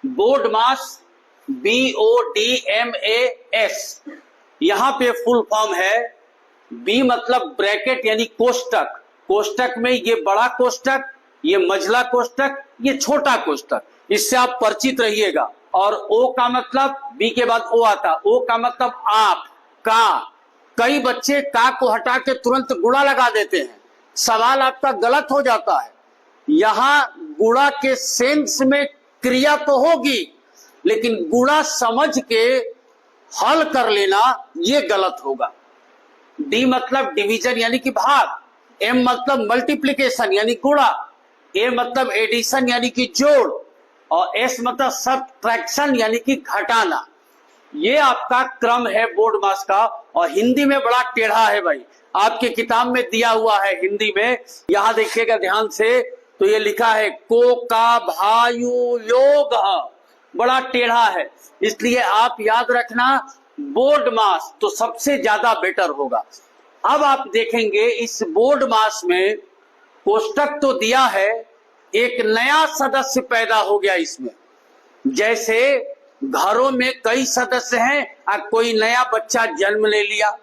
Board मास BODMAS, यहां पे full form है। बी मतलब ब्रैकेट यानी कोष्टक, कोष्टक में ये बड़ा कोष्टक, ये मझला कोष्टक, ये छोटा कोष्टक, इससे आप परिचित रहिएगा। और ओ का मतलब, बी के बाद ओ आता, ओ का मतलब आप, का। कई बच्चे का को हटा के तुरंत गुणा लगा देते हैं, सवाल आपका गलत हो जाता है। यहां गुणा के सेंस में क्रिया तो होगी, लेकिन गुणा समझ के हल कर लेना ये गलत होगा। डी मतलब डिवीजन यानी कि भाग, एम मतलब मल्टीप्लिकेशन यानी गुणा, ए मतलब एडिशन यानी कि जोड़, और एस मतलब सबट्रैक्शन यानी कि घटाना। ये आपका क्रम है बोर्ड मास का। और हिंदी में बड़ा टेढ़ा है भाई, आपके किताब में दिया हुआ है हिंदी में, यहां देखिएगा ध्यान से, तो ये लिखा है को का भायु योग, बड़ा टेढ़ा है, इसलिए आप याद रखना बोर्ड मास तो सबसे ज्यादा बेटर होगा। अब आप देखेंगे इस बोर्ड मास में कोष्टक तो दिया है, एक नया सदस्य पैदा हो गया इसमें। जैसे घरों में कई सदस्य हैं और कोई नया बच्चा जन्म ले लिया,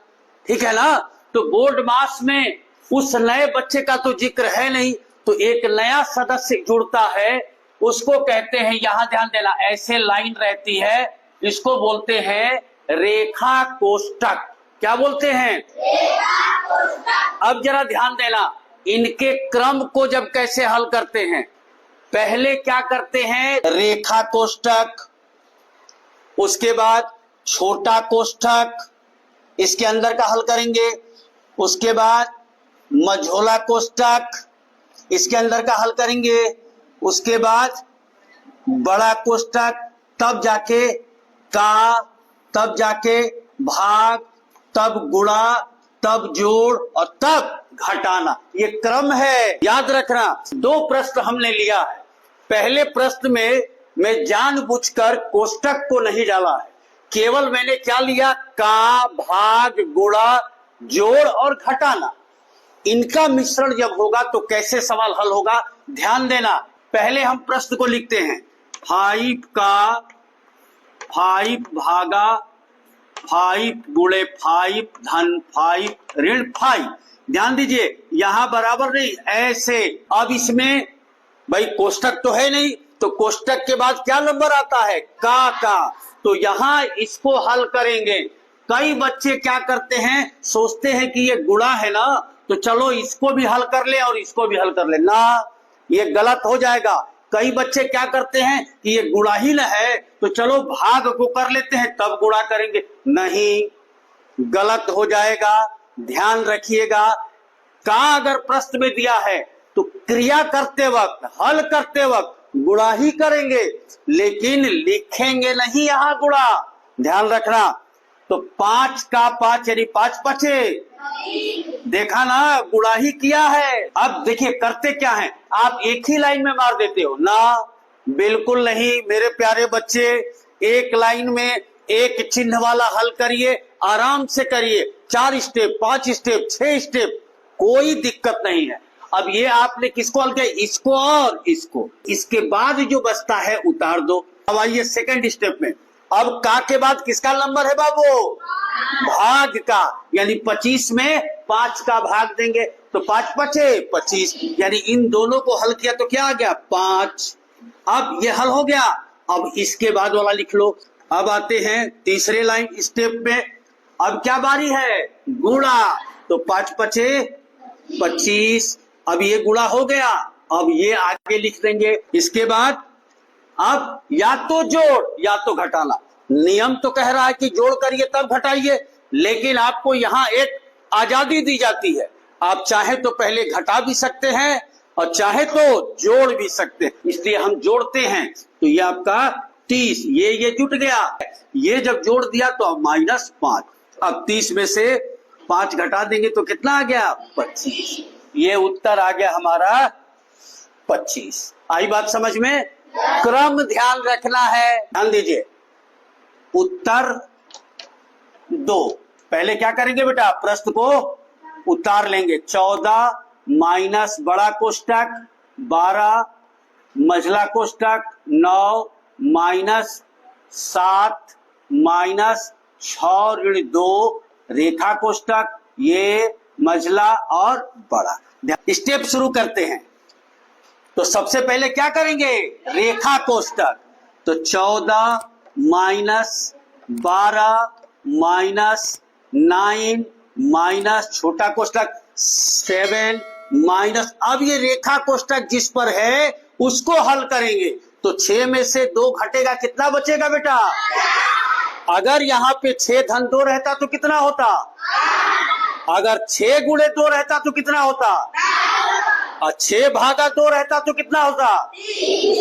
ठीक है ना, तो बोर्ड मास में उस नए बच्चे का तो जिक्र है नहीं, तो एक नया सदस्य जुड़ता है, उसको कहते हैं, यहां ध्यान देना, ऐसे लाइन रहती है, इसको बोलते हैं रेखा कोष्टक। क्या बोलते हैं? रेखा कोष्टक। अब जरा ध्यान देना, इनके क्रम को जब कैसे हल करते हैं, पहले क्या करते हैं, रेखा कोष्टक, उसके बाद छोटा कोष्टक, इसके अंदर का हल करेंगे, उसके बाद मझोला कोष्टक, इसके अंदर का हल करेंगे, उसके बाद बड़ा कोष्टक, तब जाके का, तब जाके भाग, तब गुणा, तब जोड़ और तब घटाना। ये क्रम है, याद रखना। दो प्रश्न हमने लिया है। पहले प्रश्न में मैं जानबूझकर कोष्टक को नहीं डाला है, केवल मैंने क्या लिया, का, भाग, गुणा, जोड़ और घटाना। इनका मिश्रण जब होगा तो कैसे सवाल हल होगा, ध्यान देना। पहले हम प्रश्न को लिखते हैं, 5 का 5 भागा 5 गुणे 5 धन 5 ऋण 5। ध्यान दीजिए, यहां बराबर नहीं, ऐसे। अब इसमें भाई कोष्टक तो है नहीं, तो कोष्टक के बाद क्या नंबर आता है, का। तो यहां इसको हल करेंगे। कई बच्चे क्या करते हैं, सोचते हैं कि ये गुणा है ना, तो चलो इसको भी हल कर ले और इसको भी हल कर ले, ना, ये गलत हो जाएगा। कई बच्चे क्या करते हैं कि ये गुणा ही न है, तो चलो भाग को कर लेते हैं तब गुणा करेंगे, नहीं, गलत हो जाएगा। ध्यान रखिएगा, का अगर प्रश्न में दिया है तो क्रिया करते वक्त, हल करते वक्त गुणा ही करेंगे, लेकिन लिखेंगे नहीं यहां गुणा, ध्यान रखना। तो 5 का 5 यानी 5 पचे, देखा ना, गुणा ही किया है। अब देखिए करते क्या है, आप एक ही लाइन में मार देते हो ना, बिल्कुल नहीं मेरे प्यारे बच्चे। एक लाइन में एक चिन्ह वाला हल करिए, आराम से करिए, 4 स्टेप, 5 स्टेप, 6 स्टेप, कोई दिक्कत नहीं है। अब ये आपने किसको हल किया, इसको और इसको, इसके बाद जो बचता है उतार दो। अब आइए सेकंड स्टेप में, अब का के बाद किसका नंबर है बाबू, भाग का, यानी 25 में 5 का भाग देंगे, तो 5 पचे 25, यानी इन दोनों को हल किया तो क्या आ गया, 5। अब ये हल हो गया। अब इसके बाद वाला लिख लो। अब आते हैं तीसरे लाइन स्टेप में, अब क्या बारी है, गुणा, तो 5 पचे 25, अब ये गुणा हो गया। अब ये आगे लिख देंगे। इसके बाद अब या तो जोड़ या तो घटाना। नियम तो कह रहा है कि जोड़ करिए तब घटाइए, लेकिन आपको यहां एक आजादी दी जाती है, आप चाहे तो पहले घटा भी सकते हैं और चाहे तो जोड़ भी सकते हैं। इसलिए हम जोड़ते हैं, तो ये आपका 30, ये जुट गया। ये जब जोड़ दिया तो अब -5, अब 30 में से 5 घटा देंगे तो कितना आ गया, 25। ये उत्तर आ गया हमारा 25। आई बात समझ में? क्रम ध्यान रखना है, ध्यान दीजिए। उत्तर 2, पहले क्या करेंगे बेटा, प्रश्न को उतार लेंगे। 14 माइनस बड़ा कोष्टक 12 मझला कोष्टक 9 माइनस 7 माइनस 6 ऋण 2 रेखा कोष्टक, ये मझला और बड़ा। स्टेप शुरू करते हैं। तो सबसे पहले क्या करेंगे, रेखा कोष्टक। तो 14 माइनस 12 माइनस 9 माइनस छोटा कोष्टक 7 माइनस, अब ये रेखा कोष्टक जिस पर है उसको हल करेंगे। तो 6 में से 2 घटेगा, कितना बचेगा बेटा? अगर यहाँ पे 6 धन 2 रहता तो कितना होता? अगर 6 गुणे 2 रहता तो कितना होता? और 6 भागा 2 रहता तो कितना होता?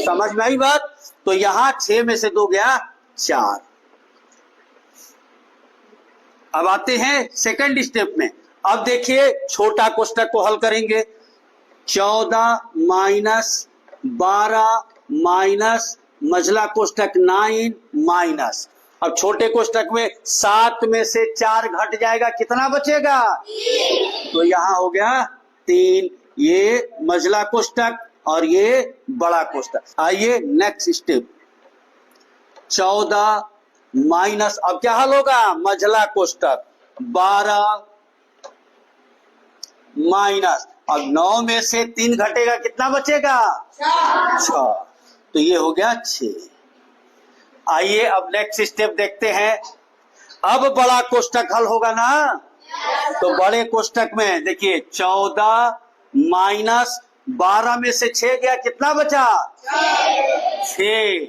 समझ में आई बात? तो यहां 6 में से 2 गया 4। अब आते हैं सेकंड स्टेप में। अब देखिए छोटा कोष्टक को हल करेंगे। 14 माइनस 12 माइनस मझला कोष्टक 9 माइनस, अब छोटे कोष्टक में 7 में से 4 घट जाएगा, कितना बचेगा? तो यहां हो गया 3, ये मझला कोष्टक और ये बड़ा कोष्टक। आइए नेक्स्ट स्टेप। 14 माइनस, अब क्या हल होगा? मझला कोष्टक 12 माइनस, अब 9 में से 3 घटेगा, कितना बचेगा? 6। तो ये हो गया 6। आइए अब नेक्स्ट स्टेप देखते हैं। अब बड़ा कोष्टक हल होगा ना? तो बड़े कोष्टक में देखिए 14 माइनस 12 में से 6 गया, कितना बचा? 6।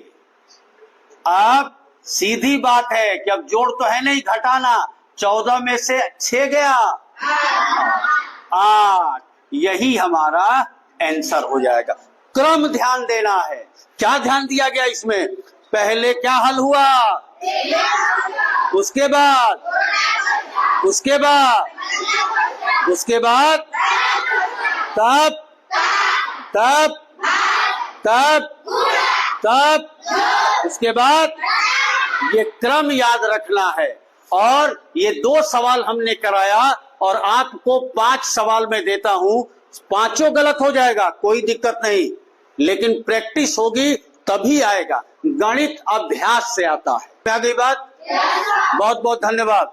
अब सीधी बात है कि अब जोड़ तो है नहीं, घटाना। 14 में से 6 गया 8, यही हमारा आंसर हो जाएगा। क्रम ध्यान देना है। क्या ध्यान दिया गया इसमें? पहले क्या हल हुआ, उसके बाद तब उसके बाद ये क्रम याद रखना है। और ये 2 सवाल हमने कराया और आपको 5 सवाल में देता हूं, 5 गलत हो जाएगा, कोई दिक्कत नहीं, लेकिन प्रैक्टिस होगी तभी आएगा। गणित अभ्यास से आता है। क्या गई बात? बहुत बहुत धन्यवाद।